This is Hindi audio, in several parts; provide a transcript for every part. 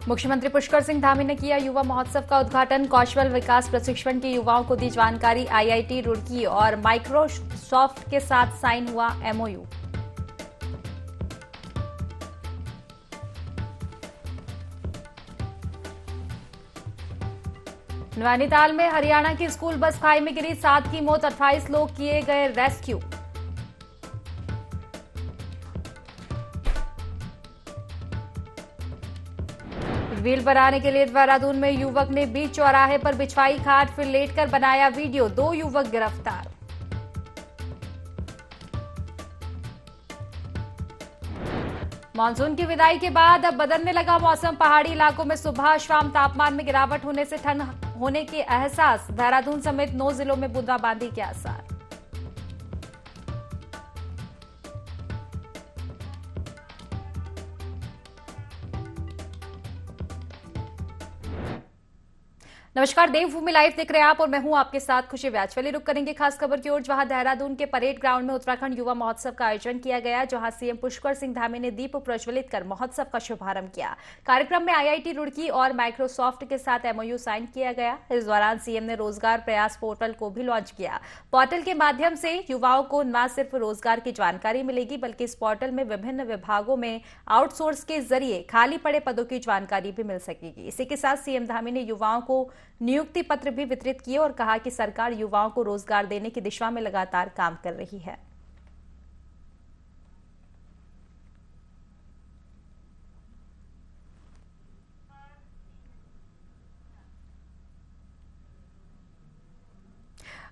मुख्यमंत्री पुष्कर सिंह धामी ने किया युवा महोत्सव का उद्घाटन। कौशल विकास प्रशिक्षण के युवाओं को दी जानकारी। आईआईटी रुड़की और माइक्रोसॉफ्ट के साथ साइन हुआ एमओयू। नैनीताल में हरियाणा की स्कूल बस खाई में गिरी, 7 की मौत, 28 लोग किए गए रेस्क्यू। रील बनाने के लिए देहरादून में युवक ने बीच चौराहे पर बिछवाई खाट, फिर लेटकर बनाया वीडियो, 2 युवक गिरफ्तार। मानसून की विदाई के बाद अब बदलने लगा मौसम। पहाड़ी इलाकों में सुबह शाम तापमान में गिरावट होने से ठंड होने के एहसास। देहरादून समेत 9 जिलों में बूंदाबांदी के आसार। नमस्कार, देवभूमि लाइव देख रहे हैं आप और मैं हूं आपके साथ खुशी व्यास। चलिए रुक करेंगे खास खबर की ओर, जहां देहरादून के परेड ग्राउंड में उत्तराखंड युवा महोत्सव का आयोजन किया गया, जहां सीएम पुष्कर सिंह धामी ने दीप प्रज्वलित कर महोत्सव का शुभारंभ किया। कार्यक्रम में आईआईटी रुड़की और माइक्रोसॉफ्ट के साथ एमओयू साइन किया गया। इस दौरान सीएम ने रोजगार प्रयास पोर्टल को भी लॉन्च किया। पोर्टल के माध्यम से युवाओं को न सिर्फ रोजगार की जानकारी मिलेगी, बल्कि इस पोर्टल में विभिन्न विभागों में आउटसोर्स के जरिए खाली पड़े पदों की जानकारी भी मिल सकेगी। इसी के साथ सीएम धामी ने युवाओं को नियुक्ति पत्र भी वितरित किए और कहा कि सरकार युवाओं को रोजगार देने की दिशा में लगातार काम कर रही है।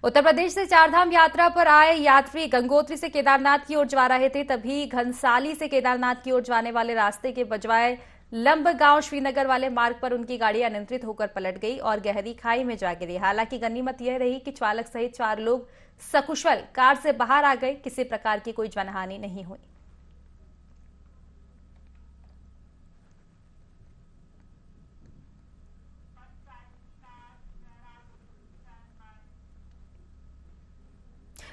उत्तर प्रदेश से चारधाम यात्रा पर आए यात्री गंगोत्री से केदारनाथ की ओर जा रहे थे, तभी घनसाली से केदारनाथ की ओर जाने वाले रास्ते के बजाय लंबगांव श्रीनगर वाले मार्ग पर उनकी गाड़ी अनियंत्रित होकर पलट गई और गहरी खाई में जा गिरी। हालांकि गनीमत यह रही कि चालक सहित 4 लोग सकुशल कार से बाहर आ गए। किसी प्रकार की कोई जनहानि नहीं हुई।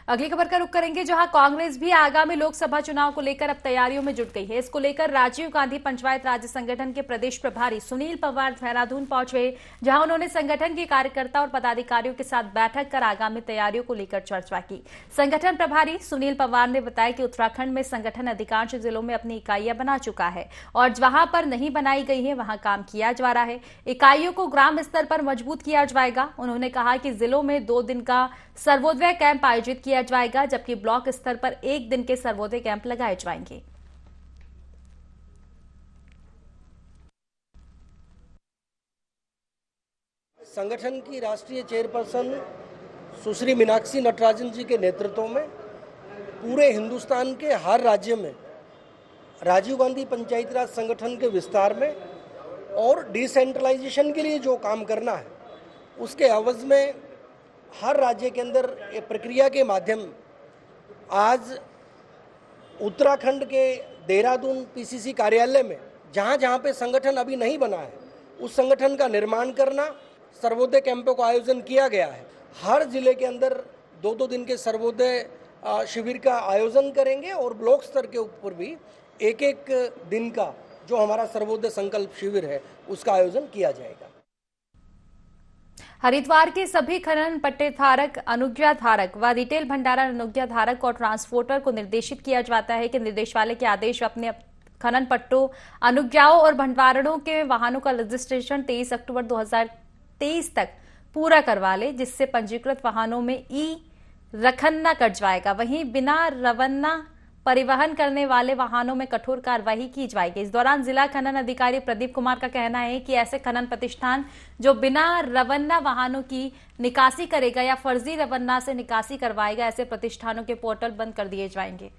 अगली खबर का रुख करेंगे, जहां कांग्रेस भी आगामी लोकसभा चुनाव को लेकर अब तैयारियों में जुट गई है। इसको लेकर राजीव गांधी पंचायत राज्य संगठन के प्रदेश प्रभारी सुनील पवार देहरादून पहुंचे, जहां उन्होंने संगठन के कार्यकर्ता और पदाधिकारियों के साथ बैठक कर आगामी तैयारियों को लेकर चर्चा की। संगठन प्रभारी सुनील पवार ने बताया कि उत्तराखंड में संगठन अधिकांश जिलों में अपनी इकाइयां बना चुका है और जहां पर नहीं बनाई गई है वहां काम किया जा रहा है। इकाइयों को ग्राम स्तर पर मजबूत किया जाएगा। उन्होंने कहा कि जिलों में 2 दिन का सर्वोदय कैंप आयोजित किया जाएगा, जबकि ब्लॉक स्तर पर 1 दिन के सर्वोदय कैंप लगाए जाएंगे। संगठन की राष्ट्रीय चेयरपर्सन सुश्री मीनाक्षी नटराजन जी के नेतृत्व में पूरे हिंदुस्तान के हर राज्य में राजीव गांधी पंचायती राज संगठन के विस्तार में और डिसेंट्रलाइजेशन के लिए जो काम करना है, उसके एवज में हर राज्य के अंदर एक प्रक्रिया के माध्यम आज उत्तराखंड के देहरादून पीसीसी कार्यालय में जहाँ जहाँ पे संगठन अभी नहीं बना है, उस संगठन का निर्माण करना, सर्वोदय कैंपों का आयोजन किया गया है। हर जिले के अंदर 2-2 दिन के सर्वोदय शिविर का आयोजन करेंगे और ब्लॉक स्तर के ऊपर भी 1-1 दिन का जो हमारा सर्वोदय संकल्प शिविर है, उसका आयोजन किया जाएगा। हरिद्वार के सभी खनन पट्टे धारक, अनुज्ञा धारक व रिटेल भंडारण अनुज्ञा धारक और ट्रांसपोर्टर को निर्देशित किया जाता है कि निर्देशालय के आदेश अपने खनन पट्टों, अनुज्ञाओं और भंडारणों के वाहनों का रजिस्ट्रेशन 23 अक्टूबर 2023 तक पूरा करवा ले, जिससे पंजीकृत वाहनों में ई रखन्ना कट जाएगा। वहीं बिना रवन्ना परिवहन करने वाले वाहनों में कठोर कार्रवाई की जाएगी। इस दौरान जिला खनन अधिकारी प्रदीप कुमार का कहना है कि ऐसे खनन प्रतिष्ठान जो बिना रवन्ना वाहनों की निकासी करेगा या फर्जी रवन्ना से निकासी करवाएगा, ऐसे प्रतिष्ठानों के पोर्टल बंद कर दिए जाएंगे।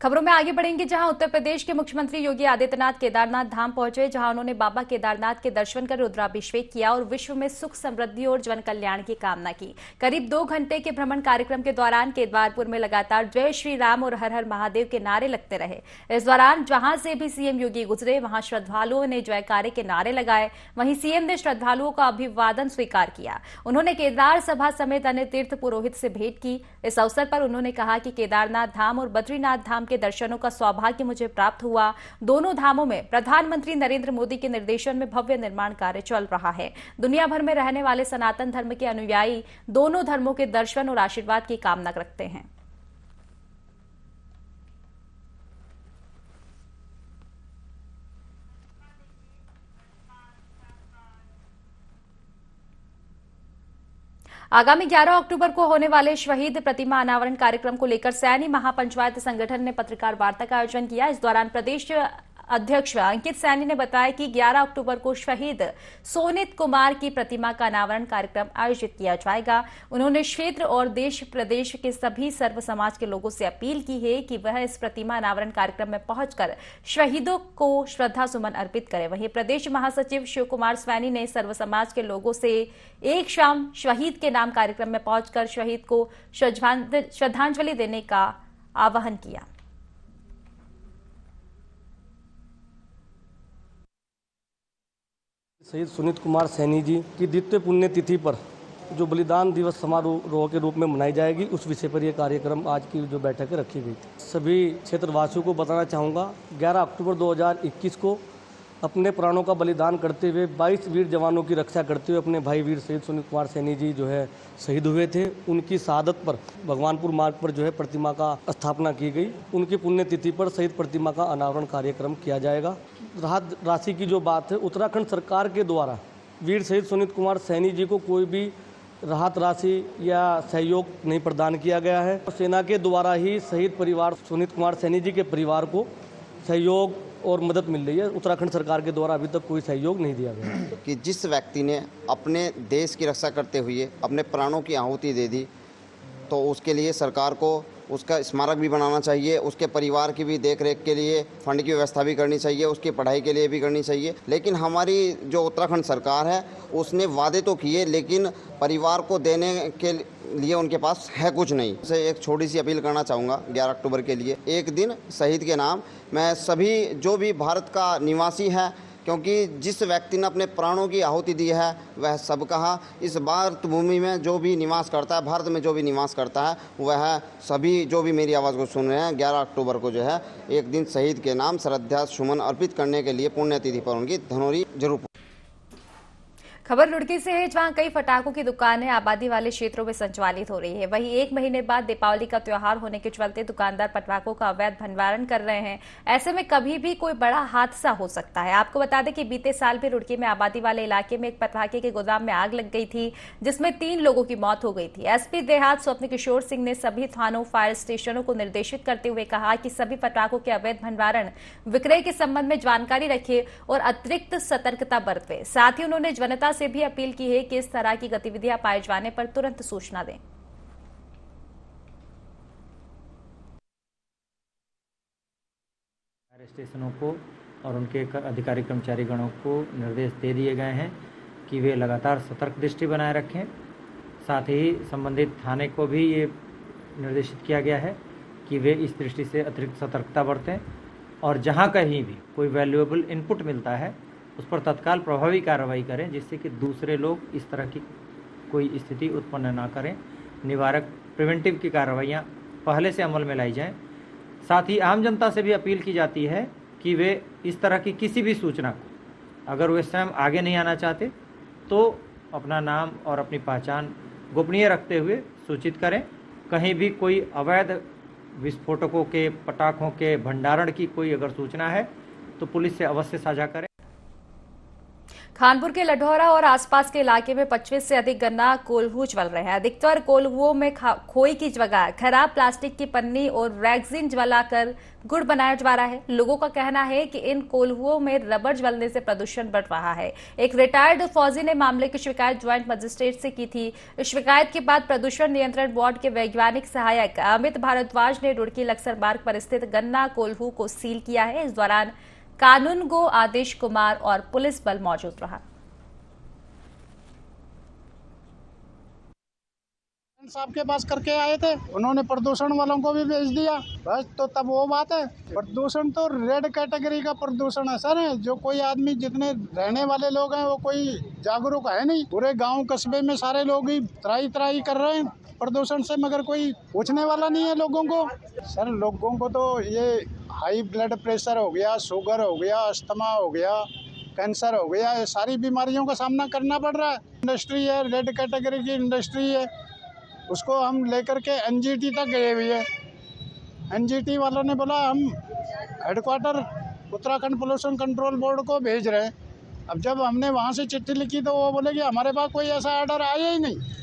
खबरों में आगे बढ़ेंगे, जहां उत्तर प्रदेश के मुख्यमंत्री योगी आदित्यनाथ केदारनाथ धाम पहुंचे, जहां उन्होंने बाबा केदारनाथ के दर्शन कर रुद्राभिषेक किया और विश्व में सुख समृद्धि और जन कल्याण की कामना की। करीब 2 घंटे के भ्रमण कार्यक्रम के दौरान केदारपुर में लगातार जय श्री राम और हर हर महादेव के नारे लगते रहे। इस दौरान जहां से भी सीएम योगी गुजरे, वहां श्रद्धालुओं ने जयकारे के नारे लगाए। वहीं सीएम ने श्रद्धालुओं का अभिवादन स्वीकार किया। उन्होंने केदार सभा समेत अन्य तीर्थ पुरोहित से भेंट की। इस अवसर पर उन्होंने कहा कि केदारनाथ धाम और बद्रीनाथ धाम के दर्शनों का सौभाग्य मुझे प्राप्त हुआ। दोनों धामों में प्रधानमंत्री नरेंद्र मोदी के निर्देशन में भव्य निर्माण कार्य चल रहा है। दुनिया भर में रहने वाले सनातन धर्म के अनुयायी दोनों धर्मों के दर्शन और आशीर्वाद की कामना रखते हैं। आगामी 11 अक्टूबर को होने वाले शहीद प्रतिमा अनावरण कार्यक्रम को लेकर सैनी महापंचायत संगठन ने पत्रकार वार्ता का आयोजन किया। इस दौरान प्रदेश अध्यक्ष अंकित सैनी ने बताया कि 11 अक्टूबर को शहीद सोनित कुमार की प्रतिमा का अनावरण कार्यक्रम आयोजित किया जाएगा। उन्होंने क्षेत्र और देश प्रदेश के सभी सर्व समाज के लोगों से अपील की है कि वह इस प्रतिमा अनावरण कार्यक्रम में पहुंचकर शहीदों को श्रद्धा सुमन अर्पित करें। वहीं प्रदेश महासचिव शिव कुमार सैनी ने सर्व समाज के लोगों से एक शाम शहीद के नाम कार्यक्रम में पहुंचकर शहीद को श्रद्धांजलि देने का आह्वान किया। शहीद सुनीत कुमार सैनी जी की द्वितीय पुण्यतिथि पर जो बलिदान दिवस समारोह के रूप में मनाई जाएगी, उस विषय पर यह कार्यक्रम आज की जो बैठक रखी गई थी। सभी क्षेत्रवासियों को बताना चाहूँगा, 11 अक्टूबर 2021 को अपने प्राणों का बलिदान करते हुए 22 वीर जवानों की रक्षा करते हुए अपने भाई वीर शहीद सुनीत कुमार सैनी जी जो है शहीद हुए थे। उनकी शहादत पर भगवानपुर मार्ग पर जो है प्रतिमा का स्थापना की गई। उनकी पुण्यतिथि पर शहीद प्रतिमा का अनावरण कार्यक्रम किया जाएगा। राहत राशि की जो बात है, उत्तराखंड सरकार के द्वारा वीर शहीद सुनीत कुमार सैनी जी को कोई भी राहत राशि या सहयोग नहीं प्रदान किया गया है। सेना के द्वारा ही शहीद परिवार सुनीत कुमार सैनी जी के परिवार को सहयोग और मदद मिल रही है। उत्तराखंड सरकार के द्वारा अभी तक कोई सहयोग नहीं दिया गया कि जिस व्यक्ति ने अपने देश की रक्षा करते हुए अपने प्राणों की आहुति दे दी, तो उसके लिए सरकार को उसका स्मारक भी बनाना चाहिए, उसके परिवार की भी देखरेख के लिए फंड की व्यवस्था भी करनी चाहिए, उसकी पढ़ाई के लिए भी करनी चाहिए। लेकिन हमारी जो उत्तराखंड सरकार है उसने वादे तो किए, लेकिन परिवार को देने के लिए उनके पास है कुछ नहीं। से एक छोटी सी अपील करना चाहूँगा 11 अक्टूबर के लिए, एक दिन शहीद के नाम मैं सभी जो भी भारत का निवासी है, क्योंकि जिस व्यक्ति ने अपने प्राणों की आहुति दी है वह सब कहा इस भारत भूमि में जो भी निवास करता है, भारत में जो भी निवास करता है, वह सभी जो भी मेरी आवाज़ को सुन रहे हैं 11 अक्टूबर को जो है एक दिन शहीद के नाम श्रद्धा सुमन अर्पित करने के लिए पुण्यतिथि पर उनकी धनोरी जरूर। खबर रुड़की से है, जहां कई पटाखों की दुकानें आबादी वाले क्षेत्रों में संचालित हो रही है। वहीं 1 महीने बाद दीपावली का त्योहार होने के चलते दुकानदार पटाखों का अवैध भंडारण कर रहे हैं। ऐसे में कभी भी कोई बड़ा हादसा हो सकता है। आपको बता दें कि बीते साल भी रुड़की में आबादी वाले इलाके में एक पटाखे के गोदाम में आग लग गई थी, जिसमें 3 लोगों की मौत हो गई थी। एसपी देहात स्वप्न किशोर सिंह ने सभी थानों, फायर स्टेशनों को निर्देशित करते हुए कहा कि सभी पटाखों के अवैध भंडारण विक्रय के संबंध में जानकारी रखें और अतिरिक्त सतर्कता बरतें। साथ ही उन्होंने जनता से भी अपील की है कि इस तरह की गतिविधियां पाए जाने पर तुरंत सूचना दें। फायर स्टेशनों को और उनके अधिकारी कर्मचारी गणों को निर्देश दे दिए गए हैं कि वे लगातार सतर्क दृष्टि बनाए रखें। साथ ही संबंधित थाने को भी ये निर्देशित किया गया है कि वे इस दृष्टि से अतिरिक्त सतर्कता बरतें और जहां कहीं भी कोई वैल्यूएबल इनपुट मिलता है उस पर तत्काल प्रभावी कार्रवाई करें, जिससे कि दूसरे लोग इस तरह की कोई स्थिति उत्पन्न ना करें। निवारक प्रिवेंटिव की कार्रवाइयाँ पहले से अमल में लाई जाएं। साथ ही आम जनता से भी अपील की जाती है कि वे इस तरह की किसी भी सूचना को अगर वे स्वयं आगे नहीं आना चाहते तो अपना नाम और अपनी पहचान गोपनीय रखते हुए सूचित करें। कहीं भी कोई अवैध विस्फोटकों के, पटाखों के भंडारण की कोई अगर सूचना है तो पुलिस से अवश्य साझा करें। कानपुर के लढौरा और आसपास के इलाके में 25 से अधिक गन्ना कोल्हू चल रहे हैं। अधिकतर कोल्हुओं में खोई की जगह खराब प्लास्टिक की पन्नी और रेक्सिन जलाकर गुड़ बनाया जा रहा है। लोगों का कहना है कि इन कोल्हुओं में रबर जलने से प्रदूषण बढ़ रहा है। एक रिटायर्ड फौजी ने मामले की शिकायत ज्वाइंट मजिस्ट्रेट से की थी। इस शिकायत के बाद प्रदूषण नियंत्रण बोर्ड के वैज्ञानिक सहायक अमित भारद्वाज ने रुड़की लक्सर मार्ग पर स्थित गन्ना कोल्हू को सील किया है। इस दौरान कानूनगो आदेश कुमार और पुलिस बल मौजूद रहा। साहब के पास करके आए थे, उन्होंने प्रदूषण वालों को भी भेज दिया, बस तो तब वो बात है। प्रदूषण तो रेड कैटेगरी का प्रदूषण है सर, जो कोई आदमी, जितने रहने वाले लोग हैं वो कोई जागरूक है नहीं। पूरे गांव कस्बे में सारे लोग ही त्राही कर रहे हैं प्रदूषण से, मगर कोई पूछने वाला नहीं है लोगों को। सर लोगों को तो ये हाई ब्लड प्रेशर हो गया, शुगर हो गया, अस्थमा हो गया, कैंसर हो गया, ये सारी बीमारियों का सामना करना पड़ रहा है। इंडस्ट्री है, रेड कैटेगरी की इंडस्ट्री है, उसको हम लेकर के एनजीटी तक गए हुए हैं। एनजीटी वालों ने बोला हम headquarter Uttarakhand pollution control board को भेज रहे हैं। अब जब हमने वहां से चिट्ठी लिखी तो वो बोले कि हमारे पास कोई ऐसा ऑर्डर आया ही नहीं।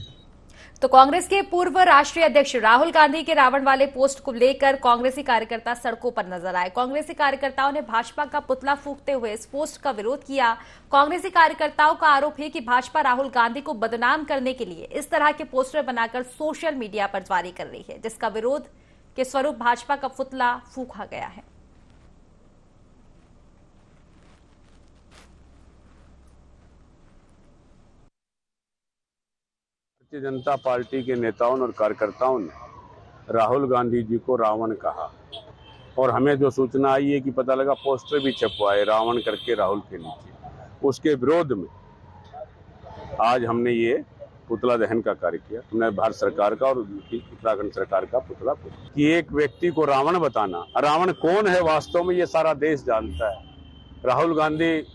तो कांग्रेस के पूर्व राष्ट्रीय अध्यक्ष राहुल गांधी के रावण वाले पोस्ट को लेकर कांग्रेसी कार्यकर्ता सड़कों पर नजर आए। कांग्रेसी कार्यकर्ताओं ने भाजपा का पुतला फूंकते हुए इस पोस्ट का विरोध किया। कांग्रेसी कार्यकर्ताओं का आरोप है कि भाजपा राहुल गांधी को बदनाम करने के लिए इस तरह के पोस्टर बनाकर सोशल मीडिया पर जारी कर रही है, जिसका विरोध के स्वरूप भाजपा का पुतला फूंका गया है। भारतीय जनता पार्टी के नेताओं और कार्यकर्ताओं ने राहुल गांधी जी को रावण कहा और हमें जो सूचना आई है कि पता लगा पोस्टर भी छपवाए रावण करके राहुल के नीचे। उसके विरोध में आज हमने ये पुतला दहन का कार्य किया। हमने भारत सरकार का और उत्तराखंड सरकार का पुतला कि एक व्यक्ति को रावण बताना, रावण कौन है वास्तव में ये सारा देश जानता है। राहुल गांधी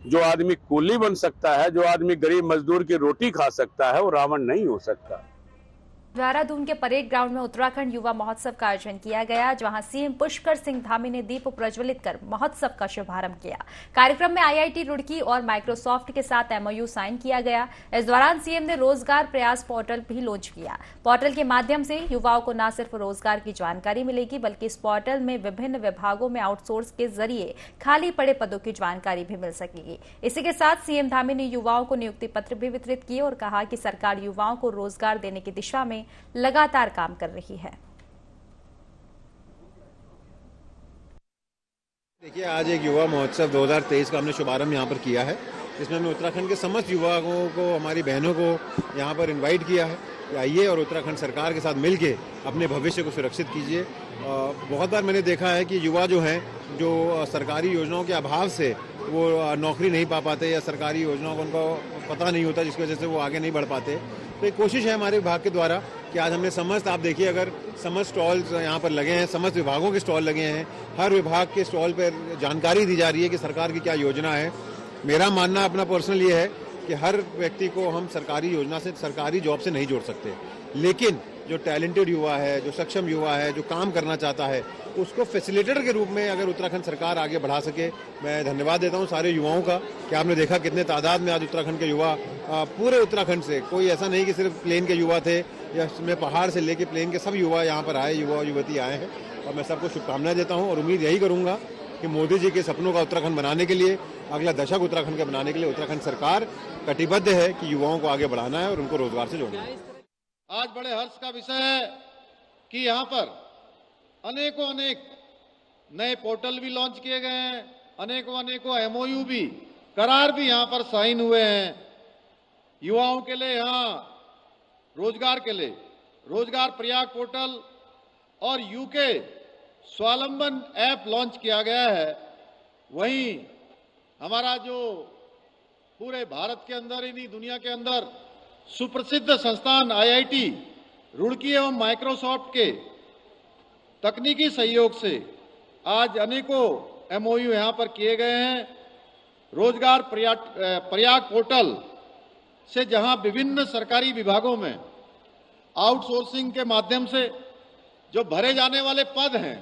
जो आदमी कूली बन सकता है, जो आदमी गरीब मजदूर की रोटी खा सकता है, वो रावण नहीं हो सकता। देहरादून के परेड ग्राउंड में उत्तराखंड युवा महोत्सव का आयोजन किया गया, जहां सीएम पुष्कर सिंह धामी ने दीप प्रज्वलित कर महोत्सव का शुभारंभ किया। कार्यक्रम में आईआईटी रुड़की और माइक्रोसॉफ्ट के साथ एमओयू साइन किया गया। इस दौरान सीएम ने रोजगार प्रयास पोर्टल भी लॉन्च किया। पोर्टल के माध्यम से युवाओं को न सिर्फ रोजगार की जानकारी मिलेगी, बल्कि इस पोर्टल में विभिन्न विभागों में आउटसोर्स के जरिए खाली पड़े पदों की जानकारी भी मिल सकेगी। इसी के साथ सीएम धामी ने युवाओं को नियुक्ति पत्र भी वितरित किए और कहा कि सरकार युवाओं को रोजगार देने की दिशा में लगातार काम कर रही है। देखिए, आज एक युवा महोत्सव 2023 का हमने शुभारंभ यहाँ पर किया है, जिसमें हमने उत्तराखंड के समस्त युवाओं को, हमारी बहनों को यहाँ पर इनवाइट किया है कि आइए और उत्तराखंड सरकार के साथ मिलके अपने भविष्य को सुरक्षित कीजिए। बहुत बार मैंने देखा है कि युवा जो हैं, जो सरकारी योजनाओं के अभाव से वो नौकरी नहीं पा पाते या सरकारी योजनाओं का उनको पता नहीं होता, जिसकी वजह से वो आगे नहीं बढ़ पाते। तो एक कोशिश है हमारे विभाग के द्वारा कि आज हमने समस्त, आप देखिए अगर समस्त स्टॉल्स यहाँ पर लगे हैं, समस्त विभागों के स्टॉल लगे हैं, हर विभाग के स्टॉल पर जानकारी दी जा रही है कि सरकार की क्या योजना है। मेरा मानना अपना पर्सनल ये है कि हर व्यक्ति को हम सरकारी योजना से, सरकारी जॉब से नहीं जोड़ सकते, लेकिन जो टैलेंटेड युवा है, जो सक्षम युवा है, जो काम करना चाहता है, उसको फैसिलिटेटर के रूप में अगर उत्तराखंड सरकार आगे बढ़ा सके। मैं धन्यवाद देता हूं सारे युवाओं का कि आपने देखा कितने तादाद में आज उत्तराखंड के युवा, पूरे उत्तराखंड से, कोई ऐसा नहीं कि सिर्फ प्लेन के युवा थे या इसमें पहाड़ से लेके प्लेन के सब युवा यहाँ पर आए, युवा युवती आए हैं। और मैं सबको शुभकामनाएं देता हूँ और उम्मीद यही करूँगा कि मोदी जी के सपनों का उत्तराखंड बनाने के लिए, अगला दशक उत्तराखंड का बनाने के लिए उत्तराखंड सरकार कटिबद्ध है कि युवाओं को आगे बढ़ाना है और उनको रोजगार से जोड़ना है। आज बड़े हर्ष का विषय है कि यहाँ पर अनेकों नए पोर्टल भी लॉन्च किए गए हैं, अनेकों एमओयू भी, करार भी यहाँ पर साइन हुए हैं। युवाओं के लिए यहाँ रोजगार के लिए रोजगार प्रयाग पोर्टल और यूके स्वावलंबन ऐप लॉन्च किया गया है। वहीं हमारा जो पूरे भारत के अंदर ही नहीं, दुनिया के अंदर सुप्रसिद्ध संस्थान आईआईटी रुड़की एवं माइक्रोसॉफ्ट के तकनीकी सहयोग से आज अनेकों एमओयू यहाँ पर किए गए हैं। रोजगार प्रयाग पोर्टल से जहाँ विभिन्न सरकारी विभागों में आउटसोर्सिंग के माध्यम से जो भरे जाने वाले पद हैं,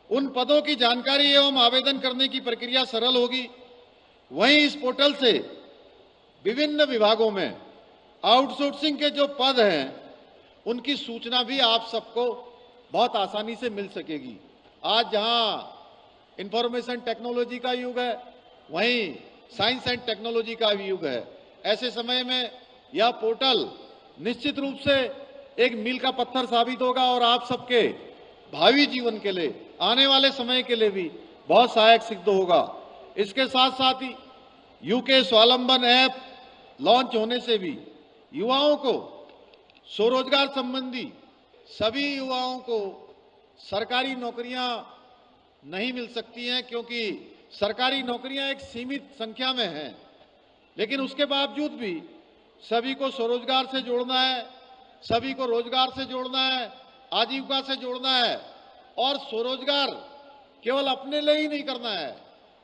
उन पदों की जानकारी एवं आवेदन करने की प्रक्रिया सरल होगी। वहीं इस पोर्टल से विभिन्न विभागों में आउटसोर्सिंग के जो पद हैं उनकी सूचना भी आप सबको बहुत आसानी से मिल सकेगी। आज जहां इंफॉर्मेशन टेक्नोलॉजी का युग है, वहीं साइंस एंड टेक्नोलॉजी का भी युग है। ऐसे समय में यह पोर्टल निश्चित रूप से एक मील का पत्थर साबित होगा और आप सबके भावी जीवन के लिए, आने वाले समय के लिए भी बहुत सहायक सिद्ध होगा। इसके साथ साथ ही यूके स्वावलंबन ऐप लॉन्च होने से भी युवाओं को स्वरोजगार संबंधी, सभी युवाओं को सरकारी नौकरियां नहीं मिल सकती हैं, क्योंकि सरकारी नौकरियां एक सीमित संख्या में हैं। लेकिन उसके बावजूद भी सभी को स्वरोजगार से जोड़ना है, सभी को रोजगार से जोड़ना है, आजीविका से जोड़ना है। और स्वरोजगार केवल अपने लिए ही नहीं करना है।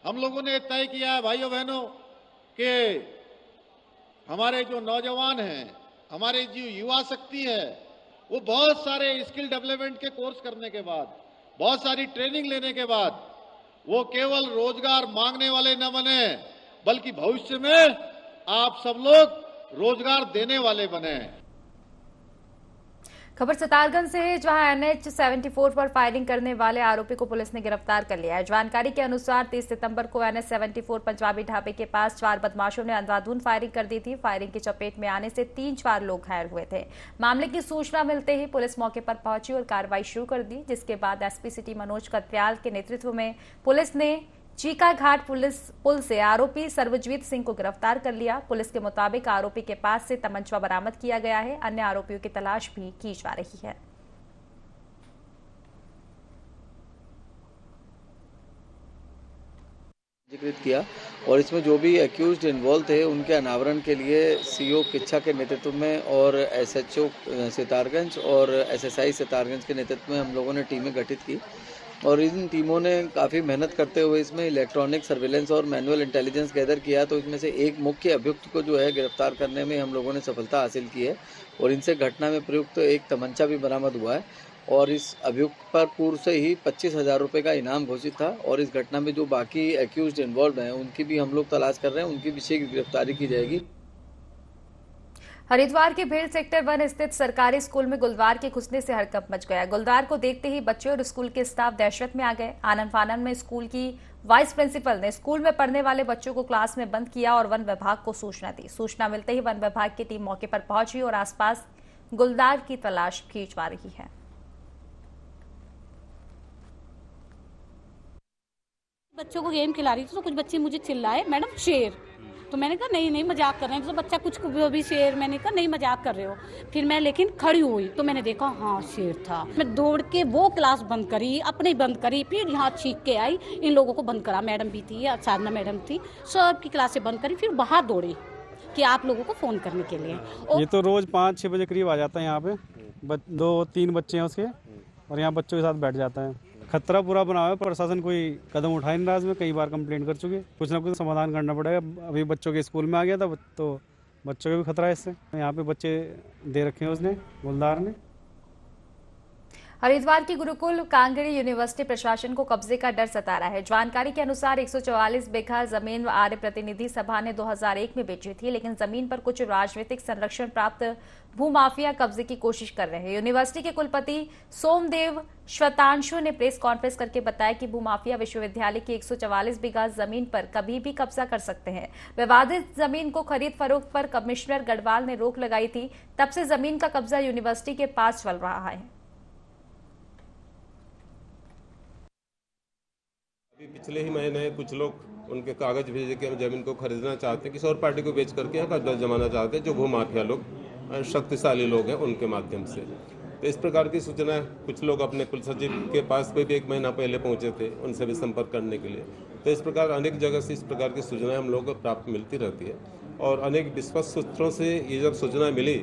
हम लोगों ने तय किया है भाइयों बहनों कि हमारे जो नौजवान हैं, हमारे जो युवा शक्ति है, वो बहुत सारे स्किल डेवलपमेंट के कोर्स करने के बाद, बहुत सारी ट्रेनिंग लेने के बाद वो केवल रोजगार मांगने वाले न बने, बल्कि भविष्य में आप सब लोग रोजगार देने वाले बने। खबर सितारगंज से है, जहां NH 74 पर फायरिंग करने वाले आरोपी को पुलिस ने गिरफ्तार कर लिया है। जानकारी के अनुसार 30 सितंबर को NH 74 पंजाबी ढाबे के पास 4 बदमाशों ने अंधाधुंध फायरिंग कर दी थी। फायरिंग की चपेट में आने से 3-4 लोग घायल हुए थे। मामले की सूचना मिलते ही पुलिस मौके पर पहुंची और कार्रवाई शुरू कर दी, जिसके बाद SP सिटी मनोज कत्याल के नेतृत्व में पुलिस ने चीका घाट पुल से आरोपी सर्वजीत सिंह को गिरफ्तार कर लिया। पुलिस के मुताबिक आरोपी के पास से तमंचा बरामद किया गया है। अन्य आरोपियों की तलाश भी की जा रही है। जिक्र किया और इसमें जो भी एक्यूज्ड इन्वॉल्व थे उनके अनावरण के लिए CO किच्छा के नेतृत्व में और SHO सितारगंज और SSI सितारगंज के नेतृत्व में हम लोगों ने टीमें गठित की और इन टीमों ने काफ़ी मेहनत करते हुए इसमें इलेक्ट्रॉनिक सर्विलेंस और मैनुअल इंटेलिजेंस गैदर किया। तो इसमें से एक मुख्य अभियुक्त को जो है गिरफ्तार करने में हम लोगों ने सफलता हासिल की है और इनसे घटना में प्रयुक्त एक तमंचा भी बरामद हुआ है और इस अभियुक्त पर पूर्व से ही 25,000 रुपये का इनाम घोषित था। और इस घटना में जो बाकी एक्यूज्ड इन्वॉल्व हैं उनकी भी हम लोग तलाश कर रहे हैं, उनकी भी शीघ्र गिरफ्तारी की जाएगी। हरिद्वार के भेल सेक्टर 1 स्थित सरकारी स्कूल में गुलदार के घुसने से हड़कंप मच गया। गुलदार को देखते ही बच्चे और स्कूल के स्टाफ दहशत में आ गए। आनन फानन में स्कूल की वाइस प्रिंसिपल ने स्कूल में पढ़ने वाले बच्चों को क्लास में बंद किया और वन विभाग को सूचना दी। सूचना मिलते ही वन विभाग की टीम मौके पर पहुंची और आसपास गुलदार की तलाश की जा रही है। बच्चों को गेम खिला रही थी तो कुछ बच्चे मुझे चिल्लाए, मैडम शेर। तो मैंने कहा नहीं मजाक कर रहे हैं। तो बच्चा कुछ भी शेर, मैंने कहा नहीं मजाक कर रहे हो। फिर मैं लेकिन खड़ी हुई तो मैंने देखा हाँ शेर था। मैं दौड़ के वो क्लास बंद करी, अपने बंद करी, फिर यहाँ चीख के आई, इन लोगों को बंद करा। मैडम भी थी, साधना मैडम थी, सबकी क्लासें बंद करी। फिर बाहर दौड़ी कि आप लोगों को फ़ोन करने के लिए। ये तो रोज़ 5-6 बजे करीब आ जाता है यहाँ पे। 2-3 बच्चे हैं उसके और यहाँ बच्चों के साथ बैठ जाता है। खतरा पूरा बना हुआ है, प्रशासन कोई कदम उठाए नहीं रहा। इसमें कई बार कंप्लेंट कर चुके, कुछ ना कुछ समाधान करना पड़ेगा। अभी बच्चों के स्कूल में आ गया था तो बच्चों को भी खतरा है इससे। यहाँ पे बच्चे दे रखे हैं उसने, गुलदार ने। हरिद्वार की गुरुकुल कांगड़ी यूनिवर्सिटी प्रशासन को कब्जे का डर सता रहा है। जानकारी के अनुसार 144 बीघा जमीन आर्य प्रतिनिधि सभा ने 2001 में बेची थी, लेकिन जमीन पर कुछ राजनीतिक संरक्षण प्राप्त भूमाफिया कब्जे की कोशिश कर रहे हैं। यूनिवर्सिटी के कुलपति सोमदेव श्वेतांशु ने प्रेस कॉन्फ्रेंस करके बताया कि भूमाफिया विश्वविद्यालय की 144 बीघा जमीन पर कभी भी कब्जा कर सकते हैं। विवादित जमीन को खरीद फरोख्त पर कमिश्नर गढ़वाल ने रोक लगाई थी, तब से जमीन का कब्जा यूनिवर्सिटी के पास चल रहा है। पिछले ही महीने कुछ लोग उनके कागज भेजे कि हम जमीन को खरीदना चाहते हैं, किसी और पार्टी को बेच करके यहाँ कब्जा जमाना चाहते हैं, जो भूमाफिया लोग शक्तिशाली लोग हैं उनके माध्यम से। तो इस प्रकार की सूचना कुछ लोग अपने कुल सचिव के पास भी 1 महीना पहले पहुंचे थे, उनसे भी संपर्क करने के लिए। तो इस प्रकार अनेक जगह से इस प्रकार की सूचनाएं हम लोगों को प्राप्त मिलती रहती है और अनेक विश्वस्त सूत्रों से ये जब सूचना मिली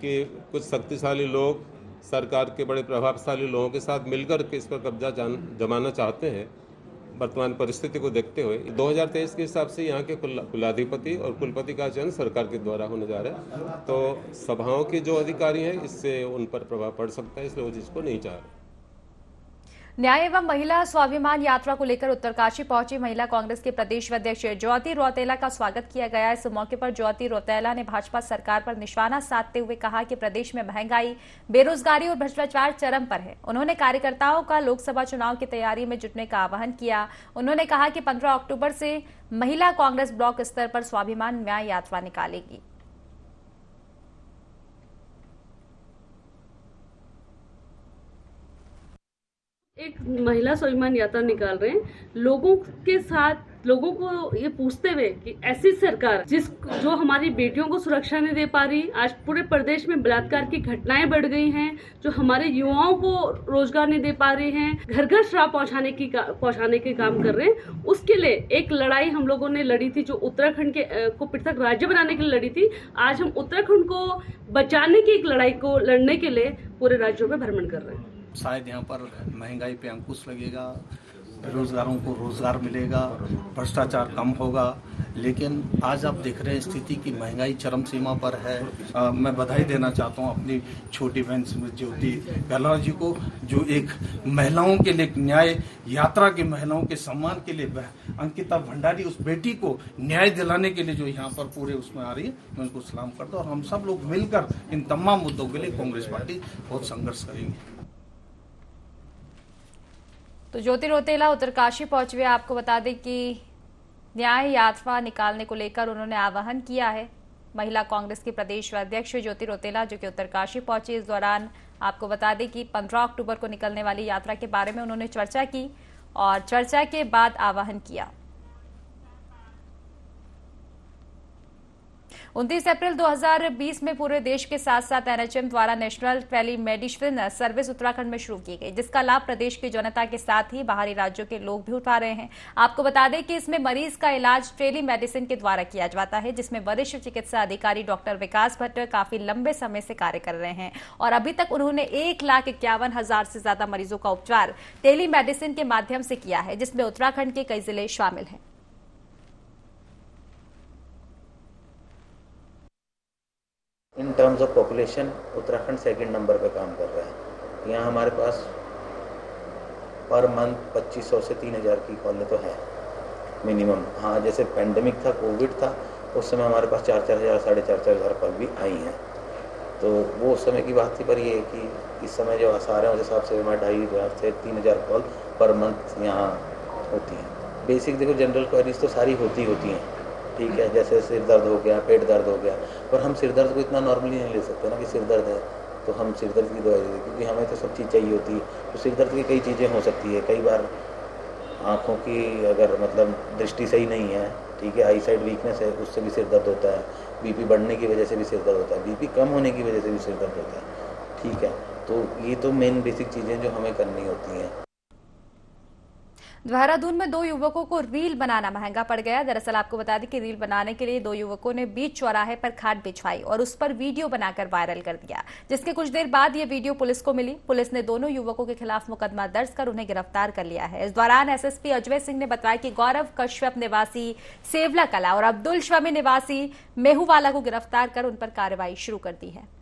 कि कुछ शक्तिशाली लोग सरकार के बड़े प्रभावशाली लोगों के साथ मिलकर के इस पर कब्जा जमाना चाहते हैं, वर्तमान परिस्थिति को देखते हुए 2023 के हिसाब से यहाँ के कुलाधिपति और कुलपति का चयन सरकार के द्वारा होने जा रहा है। तो सभाओं के जो अधिकारी हैं इससे उन पर प्रभाव पड़ सकता है, इसलिए वो चीज़ को नहीं चाह रहे। न्याय एवं महिला स्वाभिमान यात्रा को लेकर उत्तरकाशी पहुंची महिला कांग्रेस के प्रदेश अध्यक्ष ज्योति रौतेला का स्वागत किया गया। इस मौके पर ज्योति रौतेला ने भाजपा सरकार पर निशाना साधते हुए कहा कि प्रदेश में महंगाई, बेरोजगारी और भ्रष्टाचार चरम पर है। उन्होंने कार्यकर्ताओं का लोकसभा चुनाव की तैयारी में जुटने का आह्वान किया। उन्होंने कहा कि 15 अक्टूबर से महिला कांग्रेस ब्लॉक स्तर पर स्वाभिमान न्याय यात्रा निकालेगी। एक महिला स्वाभिमान यात्रा निकाल रहे हैं, लोगों के साथ लोगों को ये पूछते हुए कि ऐसी सरकार जो हमारी बेटियों को सुरक्षा नहीं दे पा रही, आज पूरे प्रदेश में बलात्कार की घटनाएं बढ़ गई हैं, जो हमारे युवाओं को रोजगार नहीं दे पा रहे हैं, घर घर शराब पहुंचाने के काम कर रहे हैं, उसके लिए एक लड़ाई हम लोगों ने लड़ी थी, जो उत्तराखंड को पृथक राज्य बनाने के लिए लड़ी थी। आज हम उत्तराखंड को बचाने की एक लड़ाई को लड़ने के लिए पूरे राज्यों में भ्रमण कर रहे हैं। शायद यहाँ पर महंगाई पे अंकुश लगेगा, बेरोजगारों को रोजगार मिलेगा, भ्रष्टाचार कम होगा। लेकिन आज आप देख रहे हैं स्थिति की महंगाई चरम सीमा पर है। मैं बधाई देना चाहता हूँ अपनी छोटी बहन ज्योति गहलोत जी को, जो एक महिलाओं के लिए न्याय यात्रा के महिलाओं के सम्मान के लिए अंकिता भंडारी उस बेटी को न्याय दिलाने के लिए जो यहाँ पर पूरे उसमें आ रही है, मैं उनको सलाम करता हूँ। और हम सब लोग मिलकर इन तमाम मुद्दों के लिए कांग्रेस पार्टी बहुत संघर्ष करेंगे। तो ज्योति रौतेला उत्तरकाशी पहुंचे हुए आपको बता दें कि न्याय यात्रा निकालने को लेकर उन्होंने आह्वान किया है। महिला कांग्रेस की प्रदेश अध्यक्ष ज्योति रौतेला जो कि उत्तरकाशी पहुंची, इस दौरान आपको बता दें कि 15 अक्टूबर को निकलने वाली यात्रा के बारे में उन्होंने चर्चा की और चर्चा के बाद आह्वान किया। 29 अप्रैल 2020 में पूरे देश के साथ साथ एनएचएम द्वारा नेशनल टेलीमेडिसिन सर्विस उत्तराखंड में शुरू की गई, जिसका लाभ प्रदेश की जनता के साथ ही बाहरी राज्यों के लोग भी उठा रहे हैं। आपको बता दें कि इसमें मरीज का इलाज टेलीमेडिसिन के द्वारा किया जाता है, जिसमें वरिष्ठ चिकित्सा अधिकारी डॉक्टर विकास भट्ट काफी लंबे समय से कार्य कर रहे हैं और अभी तक उन्होंने 1,51,000 से ज्यादा मरीजों का उपचार टेलीमेडिसिन के माध्यम से किया है, जिसमें उत्तराखंड के कई जिले शामिल हैं। In terms of population Uttarakhand second number पे काम कर रहा है। यहाँ हमारे पास पर मंथ 2500 से 3000 की कॉलें तो है मिनिमम। हाँ, जैसे पेंडेमिक था, कोविड था, उस समय हमारे पास 4-4 हज़ार 4,500 कॉल भी आई हैं। तो वो उस समय की बात थी। पर ये है कि इस समय जो आसार है उस हिसाब से 2,500 से 3,000 कॉल पर मंथ यहाँ होती हैं। बेसिक देखो, जनरल क्वेरीज तो सारी होती हैं, ठीक है, जैसे सिर दर्द हो गया, पेट दर्द हो गया, पर हम सिर दर्द को इतना नॉर्मली नहीं ले सकते ना कि सिर दर्द है तो हम सिर दर्द की दवाई दें, क्योंकि हमें तो सब चीज़ चाहिए होती है। तो सिर दर्द की कई चीज़ें हो सकती है। कई बार आँखों की अगर मतलब दृष्टि सही नहीं है, ठीक है, आई साइड वीकनेस है, उससे भी सिर दर्द होता है। बीपी बढ़ने की वजह से भी सिर दर्द होता है, बीपी कम होने की वजह से भी सिर दर्द होता है, ठीक है। तो ये तो मेन बेसिक चीज़ें जो हमें करनी होती हैं। देहरादून में 2 युवकों को रील बनाना महंगा पड़ गया। दरअसल आपको बता दें कि रील बनाने के लिए 2 युवकों ने बीच चौराहे पर खाट बिछवाई और उस पर वीडियो बनाकर वायरल कर दिया, जिसके कुछ देर बाद ये वीडियो पुलिस को मिली। पुलिस ने दोनों युवकों के खिलाफ मुकदमा दर्ज कर उन्हें गिरफ्तार कर लिया है। इस दौरान एसएसपी अजय सिंह ने बताया कि गौरव कश्यप निवासी सेवला कला और अब्दुल शमी निवासी मेहुवाला को गिरफ्तार कर उन पर कार्रवाई शुरू कर दी है।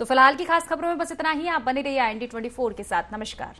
तो फिलहाल की खास खबरों में बस इतना ही। आप बने रहिए IND24 के साथ। नमस्कार।